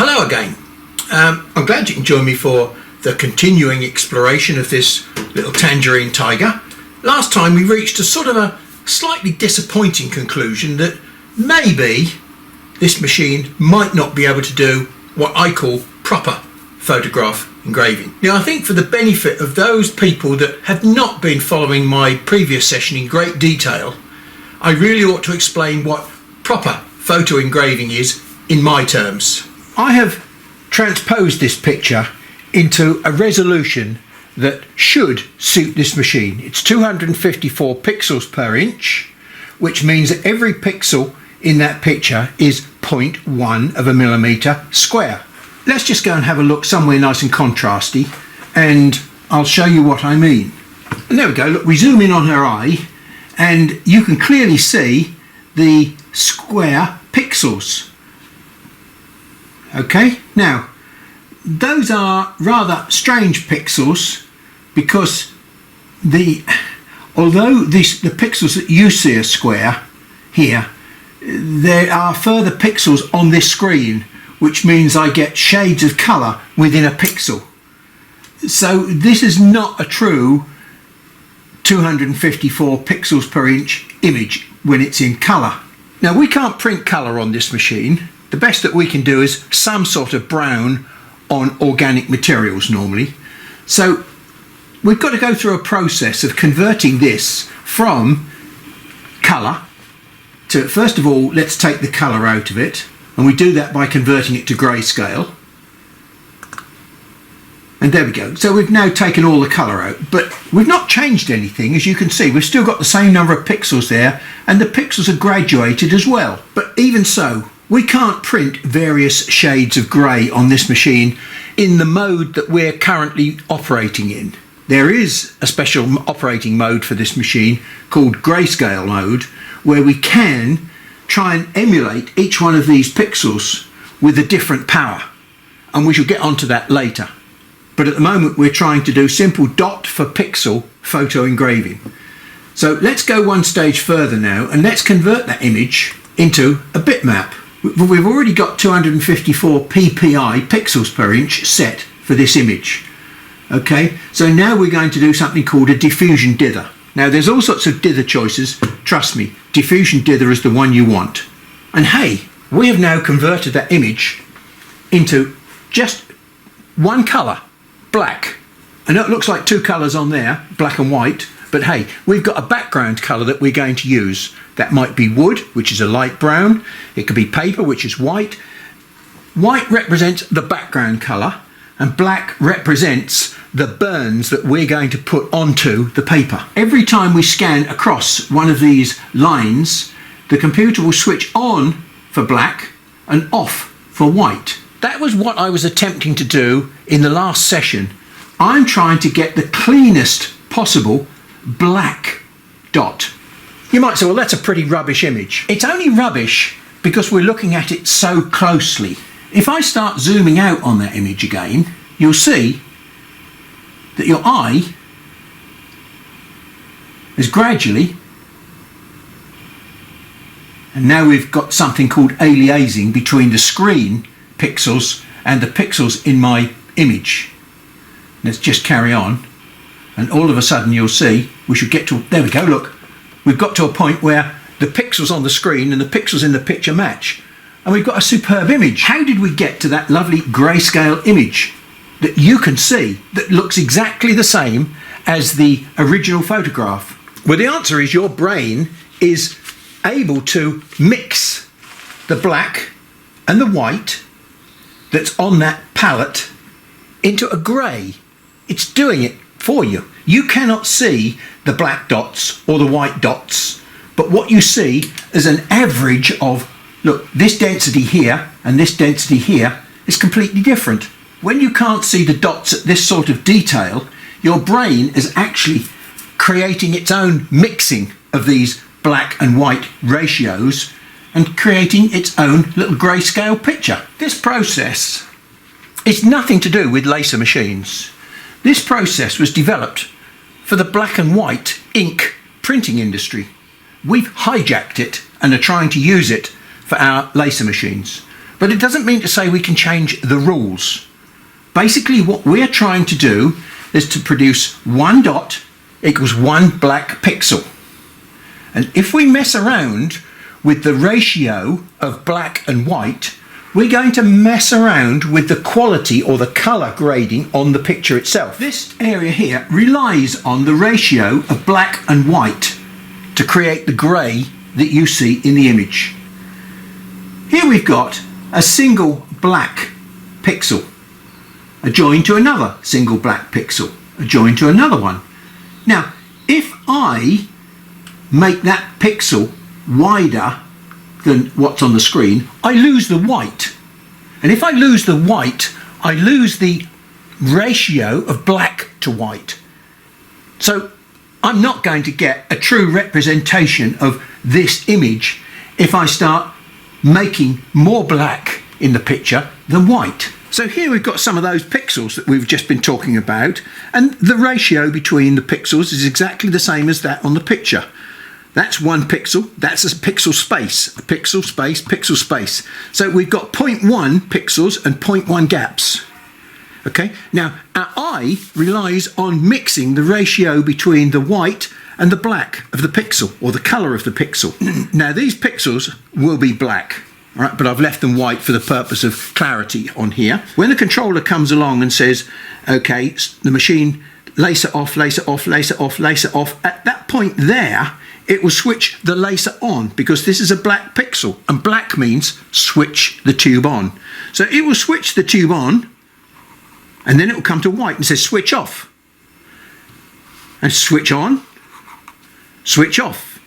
Hello again. I'm glad you can join me for the continuing exploration of this little Tangerine Tiger. Last time we reached a sort of a slightly disappointing conclusion that maybe this machine might not be able to do what I call proper photograph engraving. Now I think for the benefit of those people that have not been following my previous session in great detail, I really ought to explain what proper photo engraving is in my terms. I have transposed this picture into a resolution that should suit this machine. It's 254 pixels per inch, which means that every pixel in that picture is 0.1 of a millimetre square. Let's just go and have a look somewhere nice and contrasty, and I'll show you what I mean. And there we go. Look, we zoom in on her eye and you can clearly see the square pixels. Okay, now those are rather strange pixels because although the pixels that you see are square here, there are further pixels on this screen, which means I get shades of colour within a pixel. So this is not a true 254 pixels per inch image when it's in colour. Now we can't print colour on this machine. The best that we can do is some sort of brown on organic materials normally. So we've got to go through a process of converting this from colour to, first of all, let's take the colour out of it, and we do that by converting it to grayscale. And there we go. So we've now taken all the colour out, but we've not changed anything. As you can see, we've still got the same number of pixels there, and the pixels are graduated as well. But even so, we can't print various shades of grey on this machine in the mode that we're currently operating in. There is a special operating mode for this machine called grayscale mode, where we can try and emulate each one of these pixels with a different power, and we shall get onto that later. But at the moment we're trying to do simple dot for pixel photo engraving. So let's go one stage further now and let's convert that image into a bitmap. We've already got 254 ppi, pixels per inch, set for this image. Okay, so now we're going to do something called a diffusion dither. Now there's all sorts of dither choices. Trust me, diffusion dither is the one you want. And hey, we have now converted that image into just one colour, black. I know it looks like two colours on there, black and white, but hey, we've got a background colour that we're going to use. That might be wood, which is a light brown. It could be paper, which is white. White represents the background colour, and black represents the burns that we're going to put onto the paper. Every time we scan across one of these lines, the computer will switch on for black and off for white. That was what I was attempting to do in the last session. I'm trying to get the cleanest possible black dot. You might say, well, that's a pretty rubbish image. It's only rubbish because we're looking at it so closely. If I start zooming out on that image again, you'll see that your eye is gradually, and now we've got something called aliasing between the screen pixels and the pixels in my image. Let's just carry on, and all of a sudden you'll see we should get to, there we go, look, we've got to a point where the pixels on the screen and the pixels in the picture match, and we've got a superb image. How did we get to that lovely grayscale image that you can see that looks exactly the same as the original photograph? Well, the answer is your brain is able to mix the black and the white that's on that palette into a grey. It's doing it for you. You cannot see the black dots or the white dots, but what you see is an average of, look, this density here and this density here is completely different. When you can't see the dots at this sort of detail, your brain is actually creating its own mixing of these black and white ratios and creating its own little grayscale picture. This process is nothing to do with laser machines. This process was developed for the black and white ink printing industry. We've hijacked it and are trying to use it for our laser machines. But it doesn't mean to say we can change the rules. Basically what we're trying to do is to produce one dot equals one black pixel. And if we mess around with the ratio of black and white, we're going to mess around with the quality or the colour grading on the picture itself. This area here relies on the ratio of black and white to create the grey that you see in the image. Here we've got a single black pixel adjoined to another single black pixel adjoined to another one. Now, if I make that pixel wider than what's on the screen, I lose the white. And if I lose the white, I lose the ratio of black to white. So I'm not going to get a true representation of this image if I start making more black in the picture than white. So here we've got some of those pixels that we've just been talking about, and the ratio between the pixels is exactly the same as that on the picture. That's one pixel, that's a pixel space, a pixel space, pixel space. So we've got 0.1 pixels and 0.1 gaps. Okay, now our eye relies on mixing the ratio between the white and the black of the pixel, or the colour of the pixel. Now these pixels will be black, all right, but I've left them white for the purpose of clarity on here. When the controller comes along and says, okay, the machine laser off, laser off, laser off, laser off, at that point there, it will switch the laser on, because this is a black pixel, and black means switch the tube on. So it will switch the tube on, and then it will come to white and says switch off. And switch on, switch off,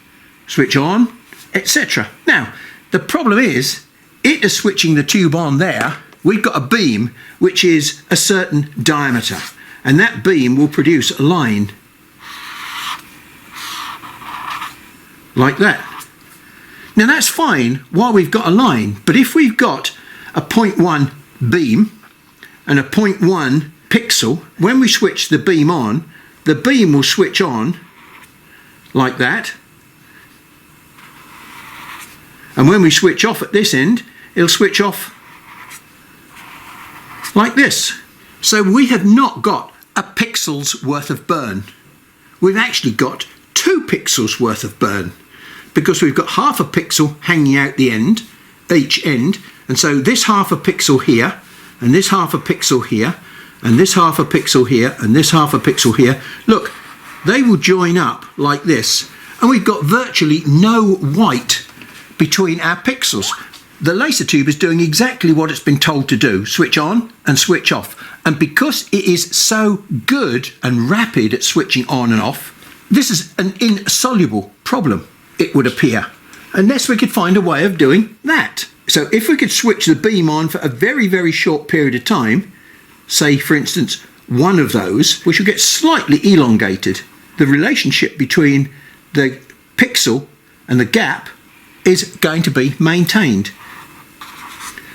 switch on, etc. Now, the problem is, it is switching the tube on there. We've got a beam which is a certain diameter, and that beam will produce a line like that. Now that's fine while we've got a line, but if we've got a 0.1 beam and a 0.1 pixel, when we switch the beam on, the beam will switch on like that, and when we switch off at this end, it'll switch off like this. So we have not got a pixel's worth of burn. We've actually got 2 pixels worth of burn, because we've got half a pixel hanging out the end, each end, and so this half a pixel here, and this half a pixel here, and this half a pixel here, and this half a pixel here, look, they will join up like this, and we've got virtually no white between our pixels. The laser tube is doing exactly what it's been told to do, switch on and switch off, and because it is so good and rapid at switching on and off, this is an insoluble problem, it would appear, unless we could find a way of doing that. So if we could switch the beam on for a very, very short period of time, say for instance one of those, we should get slightly elongated. The relationship between the pixel and the gap is going to be maintained.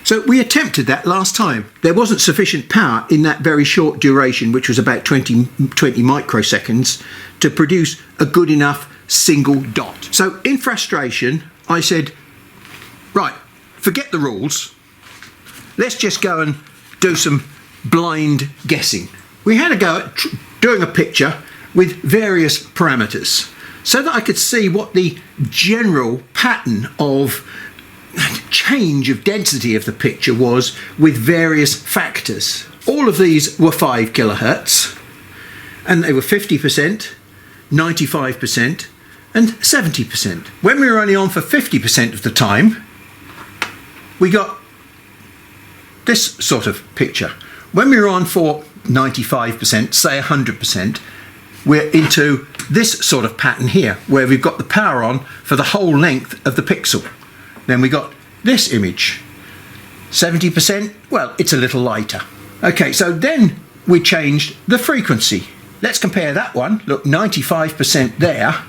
So we attempted that last time. There wasn't sufficient power in that very short duration, which was about 20 microseconds, to produce a good enough single dot. So in frustration, I said, right, forget the rules. Let's just go and do some blind guessing. We had a go at doing a picture with various parameters so that I could see what the general pattern of change of density of the picture was with various factors. All of these were 5 kilohertz, and they were 50%, 95% and 70%. When we were only on for 50% of the time, we got this sort of picture. When we were on for 95%, say 100%, we're into this sort of pattern here, where we've got the power on for the whole length of the pixel. Then we got this image. 70%, well, it's a little lighter. Okay, so then we changed the frequency. Let's compare that one. Look, 95% there,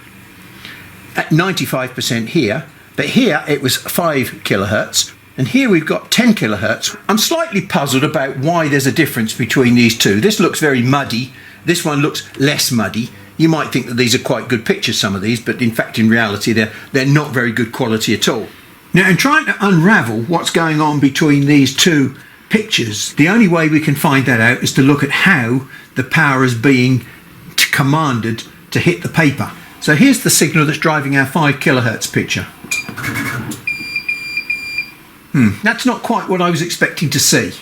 at 95% here, but here it was 5 kilohertz, and here we've got 10 kilohertz. I'm slightly puzzled about why there's a difference between these two. This looks very muddy, this one looks less muddy. You might think that these are quite good pictures, some of these, but in fact, in reality, they're not very good quality at all. Now, in trying to unravel what's going on between these two pictures, the only way we can find that out is to look at how the power is being commanded to hit the paper. So here's the signal that's driving our 5 kilohertz picture. That's not quite what I was expecting to see.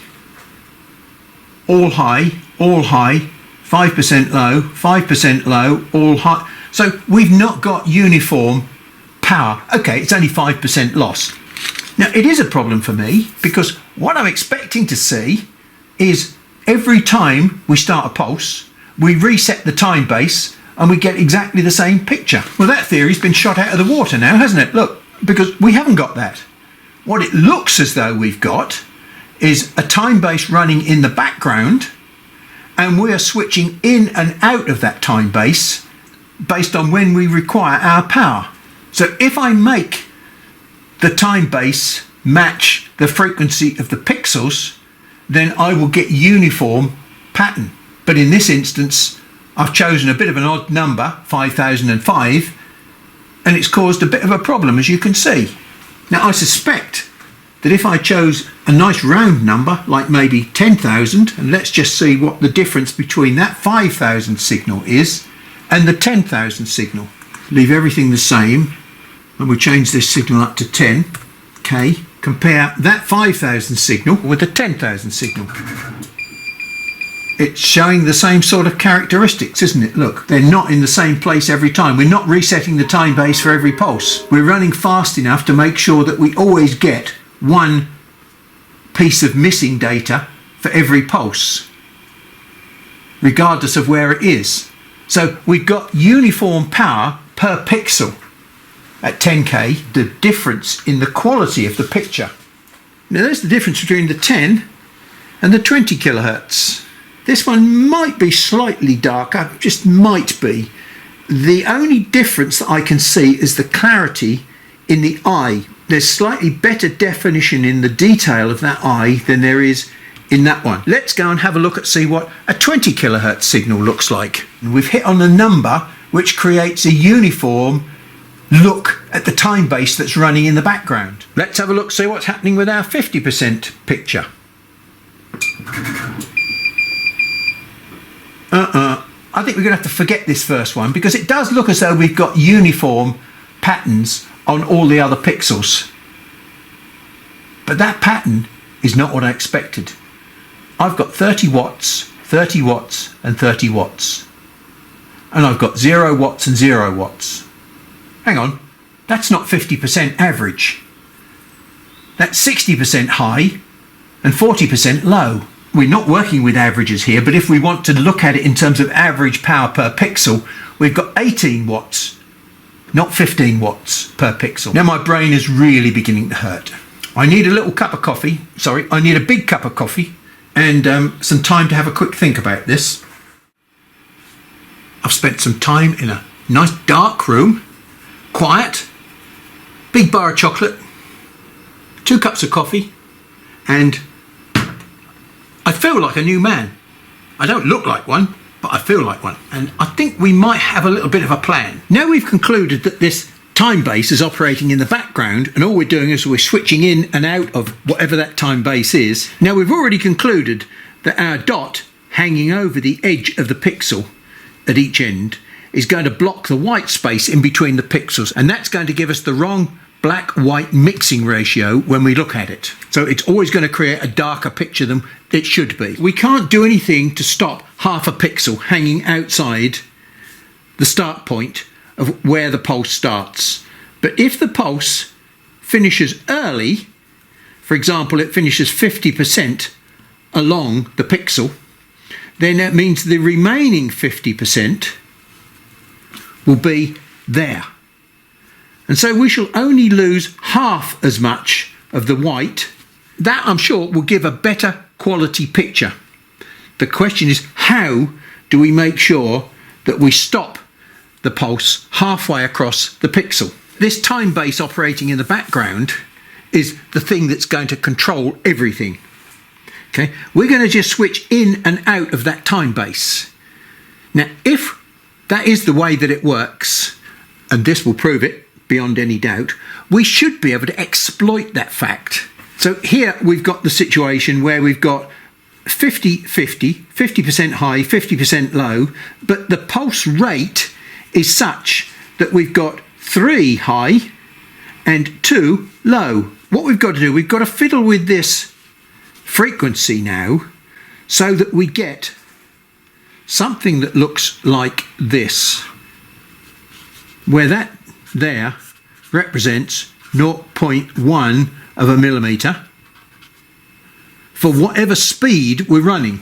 All high, 5% low, 5% low, all high. So we've not got uniform power. Okay, it's only 5% loss. Now, it is a problem for me because what I'm expecting to see is every time we start a pulse, we reset the time base and we get exactly the same picture. Well, that theory's been shot out of the water now, hasn't it? Look, because we haven't got that. What it looks as though we've got is a time base running in the background, and we are switching in and out of that time base based on when we require our power. So if I make the time base match the frequency of the pixels, then I will get uniform pattern. But in this instance, I've chosen a bit of an odd number, 5005, and it's caused a bit of a problem, as you can see. Now, I suspect that if I chose a nice round number, like maybe 10,000, and let's just see what the difference between that 5,000 signal is and the 10,000 signal. Leave everything the same, and we change this signal up to 10. Okay, compare that 5,000 signal with the 10,000 signal. It's showing the same sort of characteristics, isn't it? Look, they're not in the same place every time. We're not resetting the time base for every pulse. We're running fast enough to make sure that we always get one piece of missing data for every pulse, regardless of where it is. So we've got uniform power per pixel at 10K, the difference in the quality of the picture. Now there's the difference between the 10 and the 20 kilohertz. This one might be slightly darker, just might be. The only difference that I can see is the clarity in the eye. There's slightly better definition in the detail of that eye than there is in that one. Let's go and have a look at see what a 20 kilohertz signal looks like. And we've hit on a number which creates a uniform look at the time base that's running in the background. Let's have a look, see what's happening with our 50% picture. I think we're going to have to forget this first one because it does look as though we've got uniform patterns on all the other pixels. But that pattern is not what I expected. I've got 30 watts, 30 watts and 30 watts. And I've got 0 watts and 0 watts. Hang on, that's not 50% average. That's 60% high and 40% low. We're not working with averages here, but if we want to look at it in terms of average power per pixel, we've got 18 watts, not 15 watts per pixel. Now my brain is really beginning to hurt. I need a little cup of coffee, I need a big cup of coffee and some time to have a quick think about this. I've spent some time in a nice dark room, quiet, big bar of chocolate, 2 cups of coffee, and I feel like a new man. I don't look like one, but I feel like one. And I think we might have a little bit of a plan. Now we've concluded that this time base is operating in the background and all we're doing is we're switching in and out of whatever that time base is. Now we've already concluded that our dot hanging over the edge of the pixel at each end is going to block the white space in between the pixels, and that's going to give us the wrong black-white mixing ratio when we look at it. So it's always going to create a darker picture than it should be. We can't do anything to stop half a pixel hanging outside the start point of where the pulse starts. But if the pulse finishes early, for example, it finishes 50% along the pixel, then that means the remaining 50% will be there. And so we shall only lose half as much of the white. That, I'm sure, will give a better quality picture. The question is, how do we make sure that we stop the pulse halfway across the pixel? This time base operating in the background is the thing that's going to control everything. Okay, we're going to just switch in and out of that time base. Now, if that is the way that it works, and this will prove it, beyond any doubt, we should be able to exploit that fact. So here we've got the situation where we've got 50-50, 50% high, 50% low, but the pulse rate is such that we've got 3 high and 2 low. What we've got to do, we've got to fiddle with this frequency now so that we get something that looks like this, where that there represents 0.1 of a millimetre for whatever speed we're running.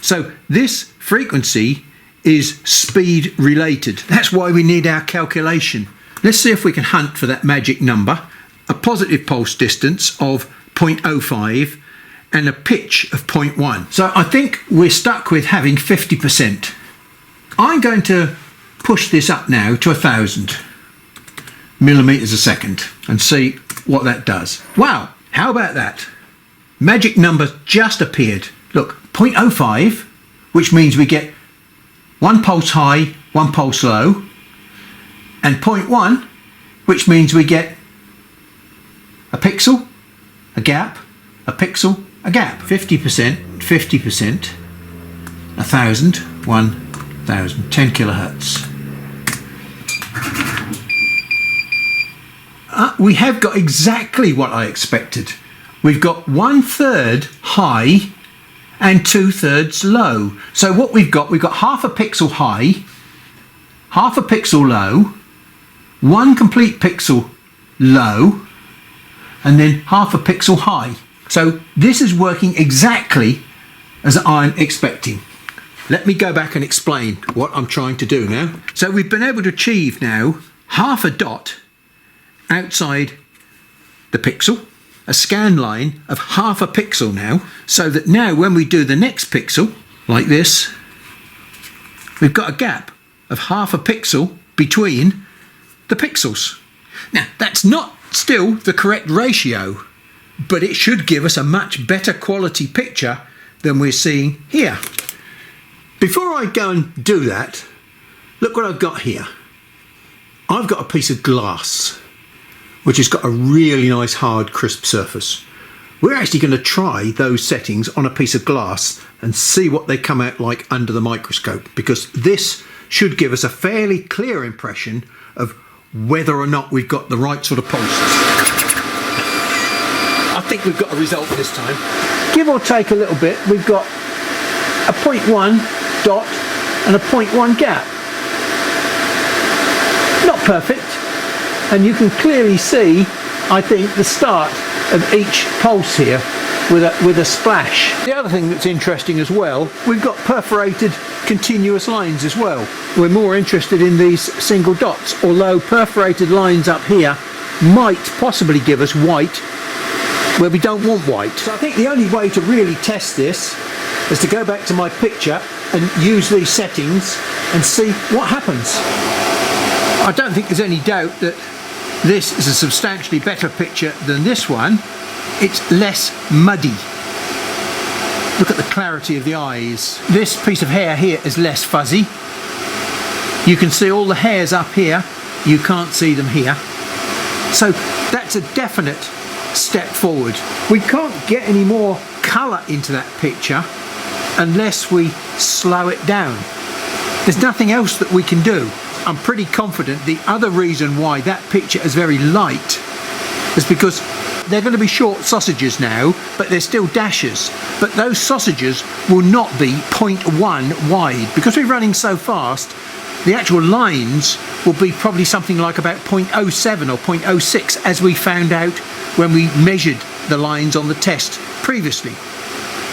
So this frequency is speed related. That's why we need our calculation. Let's see if we can hunt for that magic number. A positive pulse distance of 0.05 and a pitch of 0.1. So I think we're stuck with having 50%. I'm going to push this up now to 1,000 millimetres a second and see what that does. Wow, how about that? Magic number just appeared. Look, 0.05, which means we get 1 pulse high, 1 pulse low, and 0.1, which means we get a pixel, a gap, a pixel, a gap. 50%, 50%, 1,000, 1,000, 10 kilohertz. We have got exactly what I expected. We've got 1/3 high and 2/3 low. So what we've got half a pixel high, half a pixel low, 1 complete pixel low, and then half a pixel high. So this is working exactly as I'm expecting. Let me go back and explain what I'm trying to do now. So we've been able to achieve now half a dot outside the pixel, a scan line of half a pixel now, so that now when we do the next pixel, like this, we've got a gap of half a pixel between the pixels. Now, that's not still the correct ratio, but it should give us a much better quality picture than we're seeing here. Before I go and do that, look what I've got here. I've got a piece of glass which has got a really nice hard crisp surface. We're actually going to try those settings on a piece of glass and see what they come out like under the microscope, because this should give us a fairly clear impression of whether or not we've got the right sort of pulses. I think we've got a result this time. Give or take a little bit, we've got a 0.1 dot and a 0.1 gap. Not perfect, and you can clearly see, I think, the start of each pulse here with a splash. The other thing that's interesting as well, we've got perforated continuous lines as well. We're more interested in these single dots, although perforated lines up here might possibly give us white where we don't want white. So I think the only way to really test this is to go back to my picture and use these settings and see what happens. I don't think there's any doubt that this is a substantially better picture than this one. It's less muddy. Look at the clarity of the eyes. This piece of hair here is less fuzzy. You can see all the hairs up here. You can't see them here. So that's a definite step forward. We can't get any more colour into that picture unless we slow it down. There's nothing else that we can do. I'm pretty confident the other reason why that picture is very light is because they're going to be short sausages now, but they're still dashes. But those sausages will not be 0.1 wide. Because we're running so fast, the actual lines will be probably something like about 0.07 or 0.06, as we found out when we measured the lines on the test previously.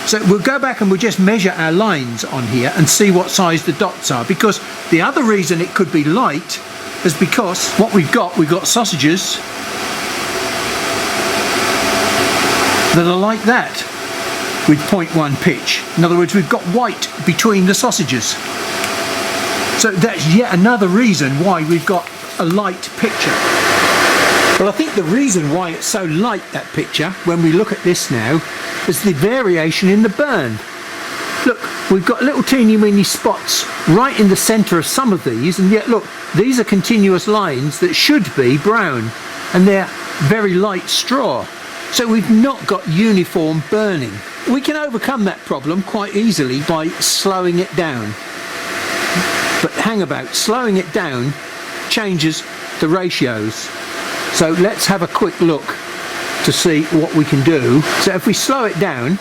So we'll go back and we'll just measure our lines on here and see what size the dots are, because the other reason it could be light is because what we've got sausages that are like that with 0.1 pitch. In other words, we've got white between the sausages. So that's yet another reason why we've got a light picture. Well, I think the reason why it's so light, that picture, when we look at this now, is the variation in the burn. Look, we've got little teeny weeny spots right in the centre of some of these, and yet look, these are continuous lines that should be brown, and they're very light straw. So we've not got uniform burning. We can overcome that problem quite easily by slowing it down. But hang about, slowing it down changes the ratios. So let's have a quick look to see what we can do. So if we slow it down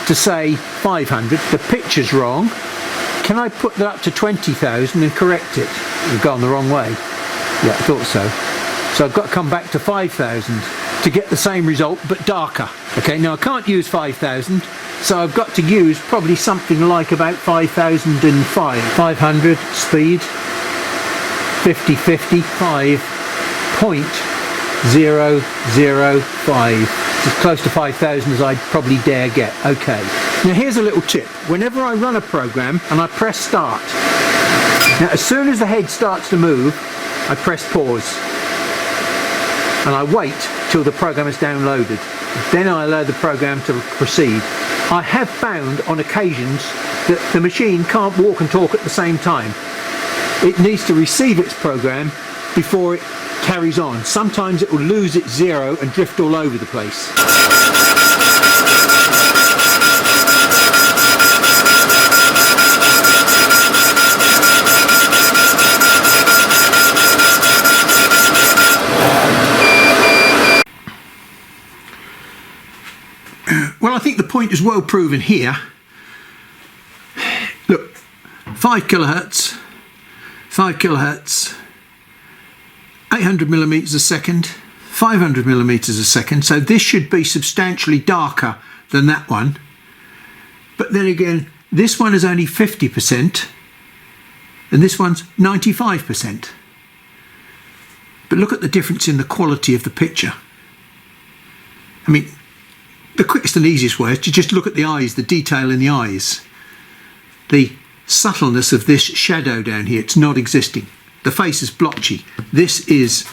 to say 500, the picture's wrong. Can I put that up to 20,000 and correct it? We've gone the wrong way. Yeah, I thought so. So I've got to come back to 5,000 to get the same result but darker. Okay, now I can't use 5,000, so I've got to use probably something like about 5,005. 500 speed, 50/50, 5.005. It's as close to 5,000 as I'd probably dare get. Okay. Now here's a little tip. Whenever I run a program and I press start, now as soon as the head starts to move, I press pause. And I wait till the program is downloaded. Then I allow the program to proceed. I have found on occasions that the machine can't walk and talk at the same time. It needs to receive its program before it carries on. Sometimes it will lose its zero and drift all over the place. Well, I think the point is well proven here. Look, 5 kilohertz, 5 kilohertz, 800 millimeters a second, 500 millimeters a second. So this should be substantially darker than that one. But then again, this one is only 50% and this one's 95%. But look at the difference in the quality of the picture. I mean, the quickest and easiest way is to just look at the eyes, the detail in the eyes. The subtleness of this shadow down here, it's not existing. The face is blotchy. It's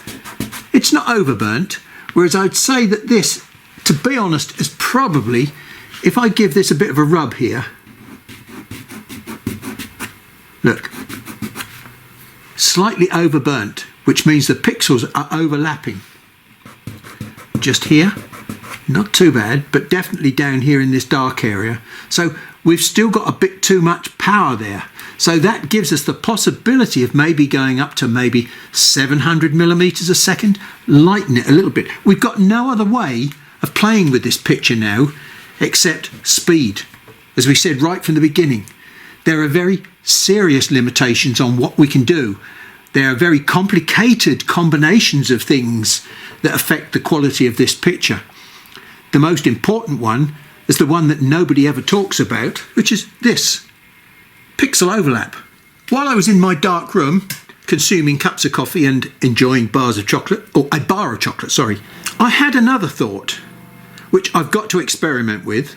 not overburnt, whereas I'd say that this, to be honest, is probably, if I give this a bit of a rub here, look, slightly overburnt, which means the pixels are overlapping. Just here. Not too bad, but definitely down here in this dark area. So we've still got a bit too much power there. So that gives us the possibility of maybe going up to maybe 700 millimeters a second, lighten it a little bit. We've got no other way of playing with this picture now except speed. As we said right from the beginning, there are very serious limitations on what we can do. There are very complicated combinations of things that affect the quality of this picture. The most important one is the one that nobody ever talks about, which is this, pixel overlap. While I was in my dark room consuming cups of coffee and enjoying bars of chocolate, or a bar of chocolate, sorry, I had another thought, which I've got to experiment with,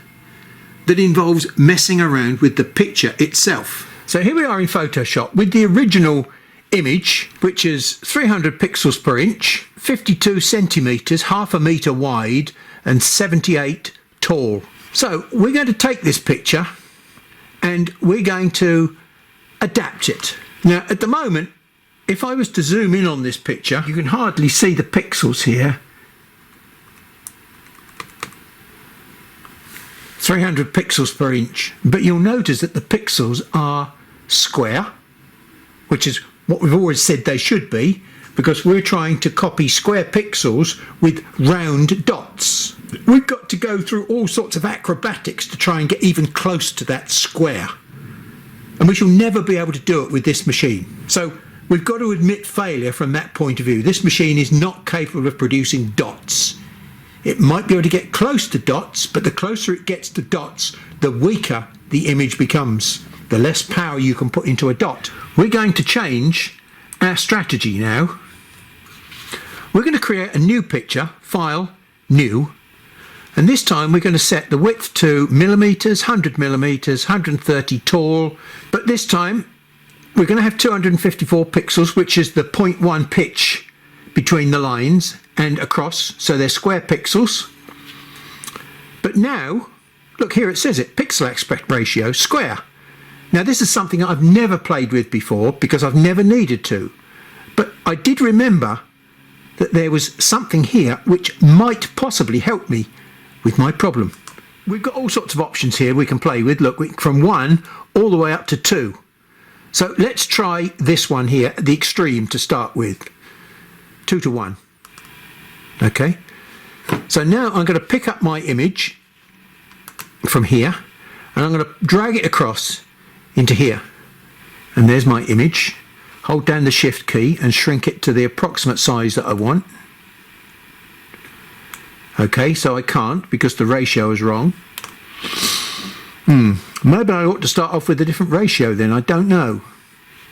that involves messing around with the picture itself. So here we are in Photoshop with the original image, which is 300 pixels per inch, 52 centimeters, half a meter wide, and 78 tall. So we're going to take this picture and we're going to adapt it. Now at the moment, if I was to zoom in on this picture, you can hardly see the pixels here. 300 pixels per inch, but you'll notice that the pixels are square, which is what we've always said they should be, because we're trying to copy square pixels with round dots. We've got to go through all sorts of acrobatics to try and get even close to that square. And we shall never be able to do it with this machine. So we've got to admit failure from that point of view. This machine is not capable of producing dots. It might be able to get close to dots, but the closer it gets to dots, the weaker the image becomes. The less power you can put into a dot. We're going to change our strategy now. We're going to create a new picture, File, New, and this time we're going to set the width to millimeters, 100 millimeters, 130 tall, but this time we're going to have 254 pixels, which is the 0.1 pitch between the lines and across, so they're square pixels. But now, look here, it says it, pixel aspect ratio, square. Now this is something I've never played with before because I've never needed to. But I did remember that there was something here which might possibly help me with my problem. We've got all sorts of options here we can play with. Look, from 1 all the way up to 2. So let's try this one here, the extreme to start with. 2 to 1. Okay. So now I'm going to pick up my image from here and I'm going to drag it across into here. And there's my image. Hold down the shift key and shrink it to the approximate size that I want. Okay, so I can't because the ratio is wrong. Maybe I ought to start off with a different ratio then, I don't know.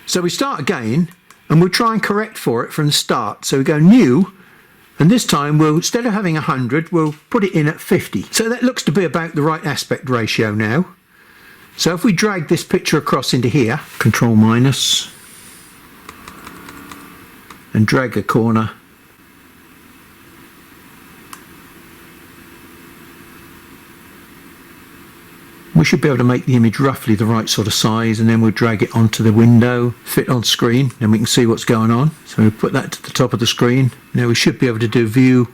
So we start again and we'll try and correct for it from the start. So we go new, and this time we'll, instead of having 100, we'll put it in at 50. So that looks to be about the right aspect ratio now. So if we drag this picture across into here, Control minus, and drag a corner, we should be able to make the image roughly the right sort of size, and then we'll drag it onto the window, fit on screen, and we can see what's going on. So we'll put that to the top of the screen. Now we should be able to do view,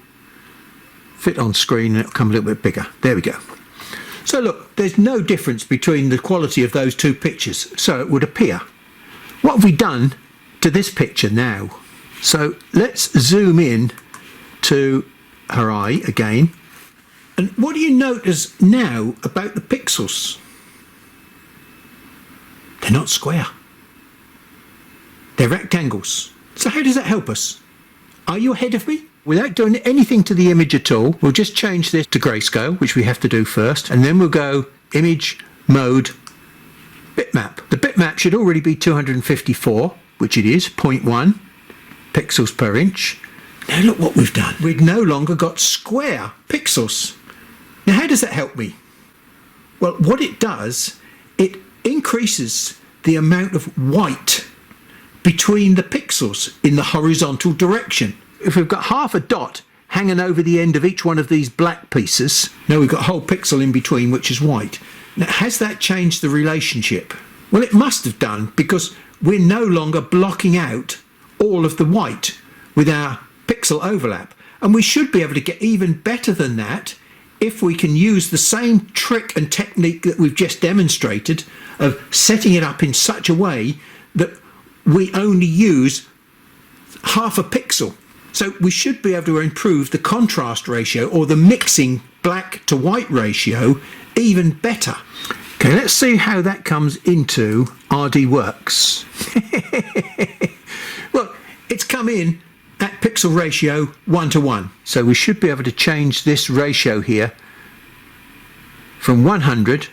fit on screen, and it'll come a little bit bigger. There we go. So look, there's no difference between the quality of those two pictures, so it would appear. What have we done to this picture now? So let's zoom in to her eye again. And what do you notice now about the pixels? They're not square. They're rectangles. So how does that help us? Are you ahead of me? Without doing anything to the image at all, we'll just change this to grayscale, which we have to do first, and then we'll go Image, Mode, Bitmap. The bitmap should already be 254, which it is, 0.1 pixels per inch. Now look what we've done. We've no longer got square pixels. Now how does that help me? Well, what it does, it increases the amount of white between the pixels in the horizontal direction. If we've got half a dot hanging over the end of each one of these black pieces, now we've got a whole pixel in between which is white. Now has that changed the relationship? Well, it must have done, because we're no longer blocking out all of the white with our pixel overlap, and we should be able to get even better than that if we can use the same trick and technique that we've just demonstrated of setting it up in such a way that we only use half a pixel. So we should be able to improve the contrast ratio, or the mixing black to white ratio, even better. Okay, let's see how that comes into RDWorks. Well, it's come in at pixel ratio 1 to 1. So we should be able to change this ratio here from 100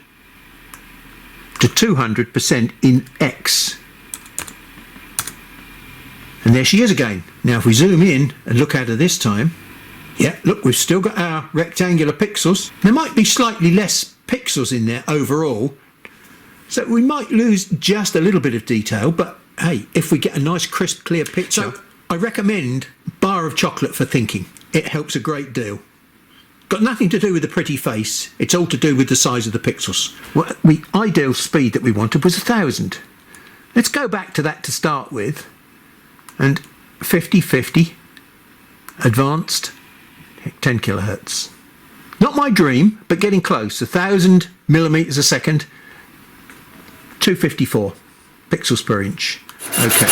to 200% in X. And there she is again. Now if we zoom in and look at her this time, yeah, look, we've still got our rectangular pixels. There might be slightly less pixels in there overall, so we might lose just a little bit of detail, but hey, if we get a nice crisp clear picture. So I recommend Bar of Chocolate for thinking. It helps a great deal. Got nothing to do with the pretty face, it's all to do with the size of the pixels. Well, the ideal speed that we wanted was 1000. Let's go back to that to start with, and 50/50 advanced 10 kilohertz. Not my dream, but getting close. 1000 millimeters a second, 254 pixels per inch. Okay.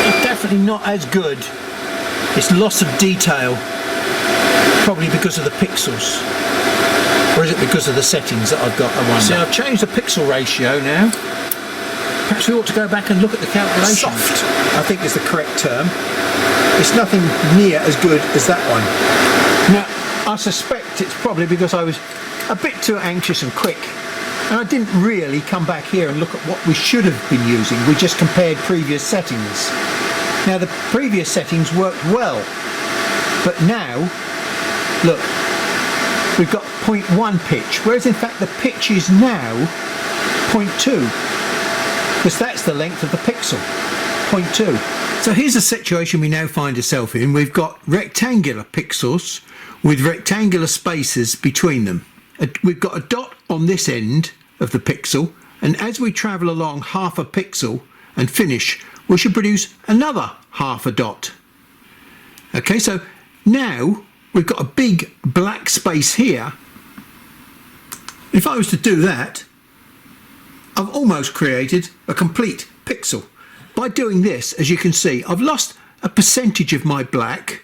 It's definitely not as good. It's loss of detail, probably because of the pixels. Or is it because of the settings that I've got, I wonder? So I've changed the pixel ratio now. Perhaps we ought to go back and look at the calculations. Soft, I think is the correct term. It's nothing near as good as that one. Now, I suspect it's probably because I was a bit too anxious and quick, and I didn't really come back here and look at what we should have been using. We just compared previous settings. Now, the previous settings worked well, but now, look, we've got 0.1 pitch, whereas in fact the pitch is now 0.2. because that's the length of the pixel, 0.2. So here's the situation we now find ourselves in. We've got rectangular pixels with rectangular spaces between them. We've got a dot on this end of the pixel, and as we travel along half a pixel and finish, we should produce another half a dot. Okay, so now we've got a big black space here. If I was to do that, I've almost created a complete pixel. By doing this, as you can see, I've lost a percentage of my black,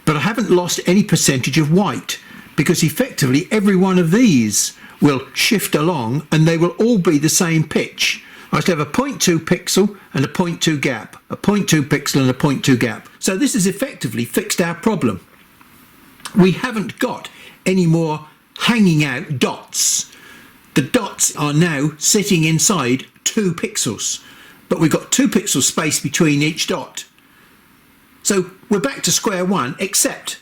but I haven't lost any percentage of white, because effectively every one of these will shift along and they will all be the same pitch. I should have a 0.2 pixel and a 0.2 gap, a 0.2 pixel and a 0.2 gap. So this has effectively fixed our problem. We haven't got any more hanging out dots. The dots are now sitting inside 2 pixels, but we've got 2 pixel space between each dot. So we're back to square one, except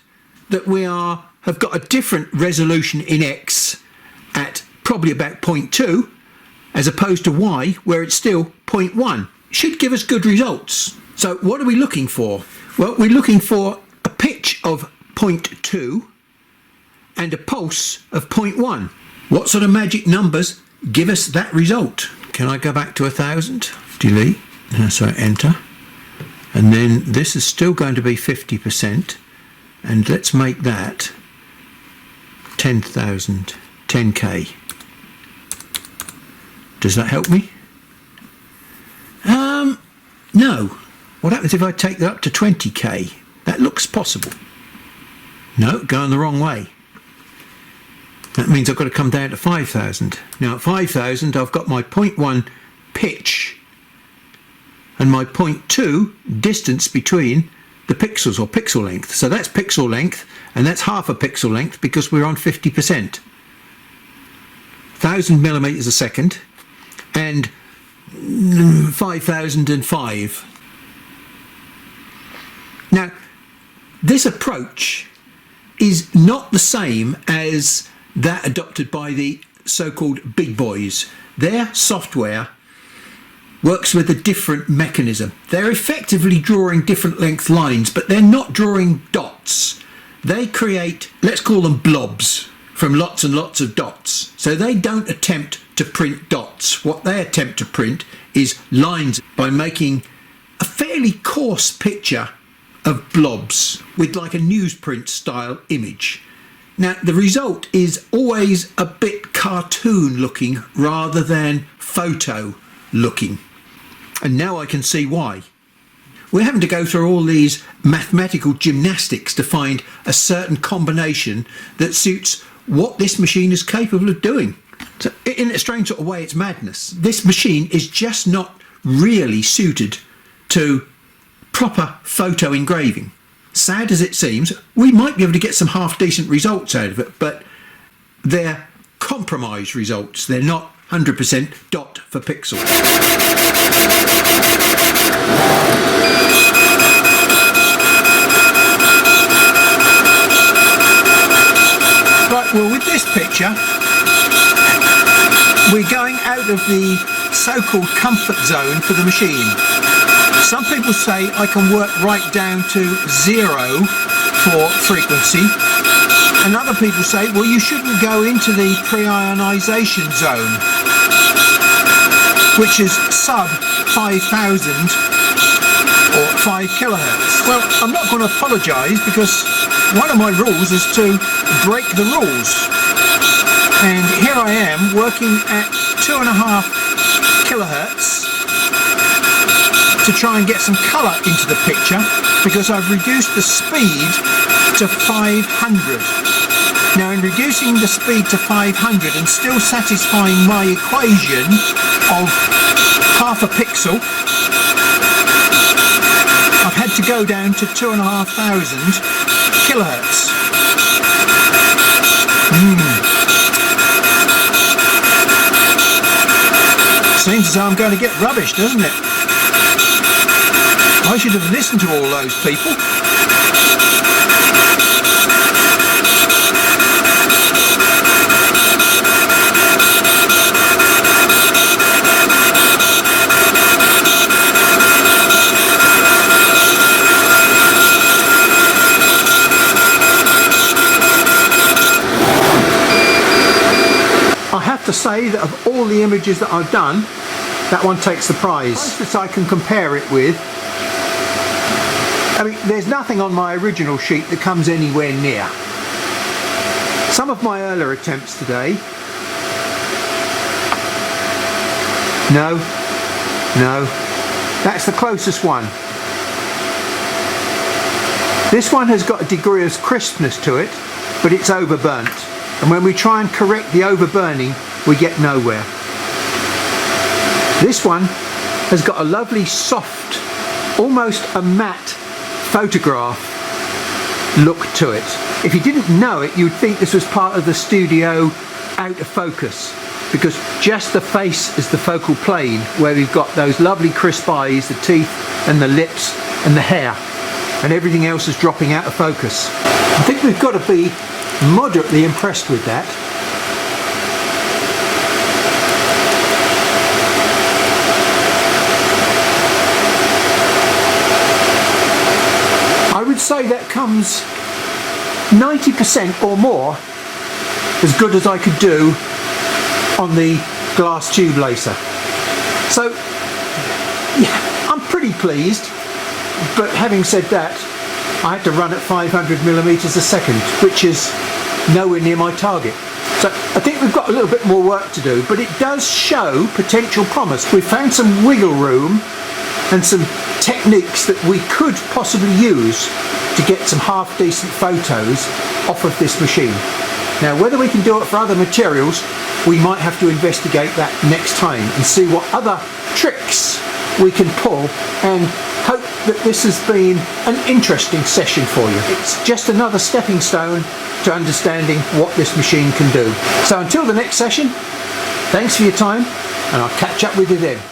that we have got a different resolution in X at probably about 0.2 as opposed to Y, where it's still 0.1. Should give us good results. So what are we looking for? Well, we're looking for a pitch of 0.2 and a pulse of 0.1. What sort of magic numbers give us that result? Can I go back to 1000? Delete. So enter. And then this is still going to be 50%. And let's make that 10,000, 10k. Does that help me? No. What happens if I take that up to 20k? That looks possible. No, going the wrong way. That means I've got to come down to 5,000. Now at 5,000 I've got my 0.1 pitch and my 0.2 distance between the pixels, or pixel length. So that's pixel length, and that's half a pixel length because we're on 50%. 1000 millimeters a second and 5005. Now this approach is not the same as that adopted by the so-called big boys. Their software works with a different mechanism. They're effectively drawing different length lines, but they're not drawing dots. They create, let's call them blobs, from lots and lots of dots. So they don't attempt to print dots. What they attempt to print is lines by making a fairly coarse picture of blobs with like a newsprint style image. Now the result is always a bit cartoon looking rather than photo looking. And now I can see why. We're having to go through all these mathematical gymnastics to find a certain combination that suits what this machine is capable of doing. So in a strange sort of way, it's madness. This machine is just not really suited to proper photo engraving. Sad as it seems, we might be able to get some half decent results out of it, but they're compromise results. They're not 100% dot for pixel. Right, well, with this picture, we're going out of the so-called comfort zone for the machine. Some people say I can work right down to 0 for frequency, and other people say, well, you shouldn't go into the pre-ionization zone, which is sub 5,000 or 5 kilohertz. Well, I'm not going to apologise, because one of my rules is to break the rules. And here I am working at 2.5 kilohertz to try and get some colour into the picture, because I've reduced the speed to 500. Now, in reducing the speed to 500 and still satisfying my equation of half a pixel, I've had to go down to 2,500 kilohertz. Seems as though I'm going to get rubbish, doesn't it? I should have listened to all those people. I have to say that of all the images that I've done, that one takes the prize. Closest I can compare it with, I mean, there's nothing on my original sheet that comes anywhere near. Some of my earlier attempts today, no, that's the closest one. This one has got a degree of crispness to it, but it's overburnt. And when we try and correct the overburning, we get nowhere. This one has got a lovely soft, almost a matte photograph look to it. If you didn't know it, you'd think this was part of the studio out of focus, because just the face is the focal plane, where we've got those lovely crisp eyes, the teeth and the lips and the hair, and everything else is dropping out of focus. I think we've got to be moderately impressed with that. I would say that comes 90% or more as good as I could do on the glass tube laser. So yeah, I'm pretty pleased, but having said that, I had to run at 500mm a second, which is nowhere near my target. So I think we've got a little bit more work to do, but it does show potential promise. We've found some wiggle room and some techniques that we could possibly use to get some half decent photos off of this machine. Now, whether we can do it for other materials, we might have to investigate that next time and see what other tricks we can pull, and hope that this has been an interesting session for you. It's just another stepping stone to understanding what this machine can do. So until the next session, thanks for your time, and I'll catch up with you then.